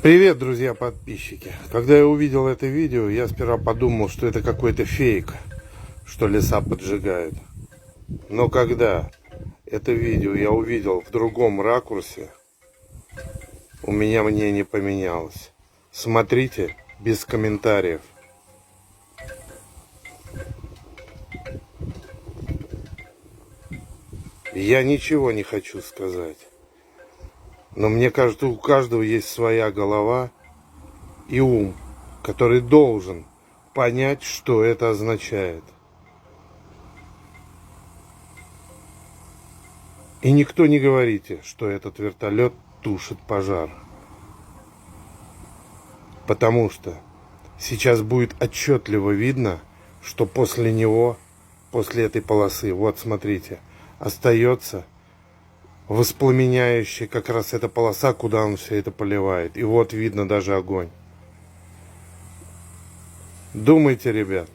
Привет, друзья подписчики. Когда я увидел это видео, я сперва подумал, что это какой-то фейк, что леса поджигают. Но когда это видео я увидел в другом ракурсе, у меня мнение поменялось. Смотрите без комментариев. Я ничего не хочу сказать. Но мне кажется, у каждого есть своя голова и ум, который должен понять, что это означает. И никто не говорите, что этот вертолет тушит пожар. Потому что сейчас будет отчетливо видно, что после него, после этой полосы, вот смотрите, остается воспламеняющая как раз эта полоса, куда он все это поливает. И вот видно даже огонь. Думайте, ребят.